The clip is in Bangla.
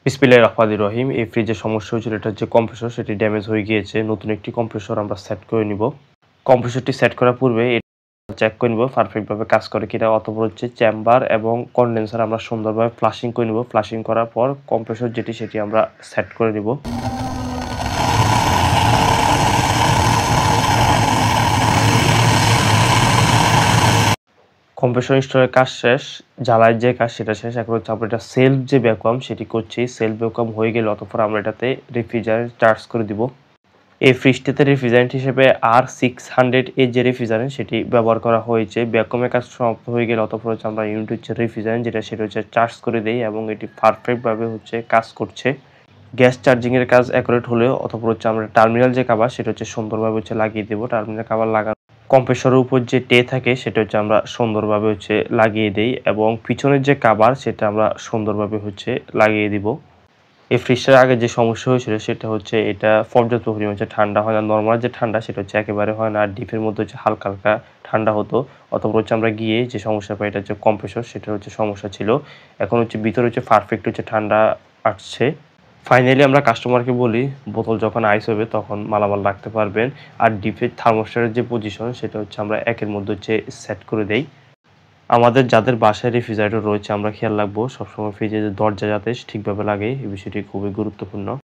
বিসমিল্লাহির রহমানির রহিম। এই ফ্রিজের সমস্যা হয়েছিল, এটা হচ্ছে কম্প্রেসর, সেটি ড্যামেজ হয়ে গিয়েছে। নতুন একটি কম্প্রেসর আমরা সেট করে নিব। কম্প্রেসরটি সেট করার পূর্বে চেক করে নিব পারফেক্ট ভাবে কাজ করে কিনা। অতঃপর হচ্ছে চেম্বার এবং কনডেন্সার আমরা সুন্দরভাবে ফ্লাশিং করে নিব। ফ্লাশিং করার পর কম্প্রেসর যেটি সেটি আমরা সেট করে নিব। কম্প্রেসর ইনস্টলের কাজ শেষ, জ্বালাইয়ের যে কাজ সেটা শেষ। এখন হচ্ছে আমরা এটা সেলফ যে ভ্যাকুয়াম সেটি করছি। সেলফ ভ্যাকুয়াম হয়ে গেলে অতঃপর আমরা এটাতে রেফ্রিজারেন্ট চার্জ করে দিব। এই ফ্রিজটিতে রেফ্রিজারেন্ট হিসেবে R600 এর যে রেফ্রিজারেন্ট সেটি ব্যবহার করা হয়েছে। ভ্যাকুয়ামের কাজ সমাপ্ত হয়ে গেলে অতঃপর হচ্ছে আমরা ইউনিট হচ্ছে রেফ্রিজারেন্ট সেটা হচ্ছে চার্জ করে দেই এবং এটি পারফেক্ট ভাবে হচ্ছে কাজ করছে। গ্যাস চার্জিং এর কাজ অ্যাকুরেট হলেও অতঃপর হচ্ছে আমরা টার্মিনাল যে কভার সেটা হচ্ছে সুন্দরভাবে হচ্ছে লাগিয়ে দেব। টার্মিনাল কভার লাগানো কম্প্রেসরের উপর যে টে থাকে সেটা হচ্ছে আমরা সুন্দরভাবে হচ্ছে লাগিয়ে দেই এবং পিছনের যে কভার সেটা আমরা সুন্দরভাবে হচ্ছে লাগিয়ে দিব। এই ফ্রিজটার আগে যে সমস্যা হয়েছিল সেটা হচ্ছে এটা পর্যাপ্ত পরিমাণে ঠান্ডা হয় না। নরমাল যে ঠান্ডা সেটা হচ্ছে একেবারে হয় না। আর ডিপের মধ্যে হচ্ছে হালকা, হালকা ঠান্ডা হতো। অতঃপর হচ্ছে আমরা গিয়ে যে সমস্যা পাই এটা হচ্ছে কম্প্রেসর, সেটার হচ্ছে সমস্যা ছিল। এখন হচ্ছে ভিতরে হচ্ছে পারফেক্ট হচ্ছে ঠান্ডা আসছে। ফাইনালি আমরা কাস্টমারকে বলি বোতল যখন আইস হবে তখন মালামাল রাখতে পারবেন। আর ডিপের থার্মোস্ট্যাটের যে পজিশন সেটা হচ্ছে আমরা ১ এর মধ্যে হচ্ছে সেট করে দেই। আমাদের যাদের বাসায় রেফ্রিজারেটর রয়েছে আমরা খেয়াল রাখবো সবসময় ফ্রিজের দরজা যাতে ঠিকভাবে লাগে, এই বিষয়টি খুবই গুরুত্বপূর্ণ।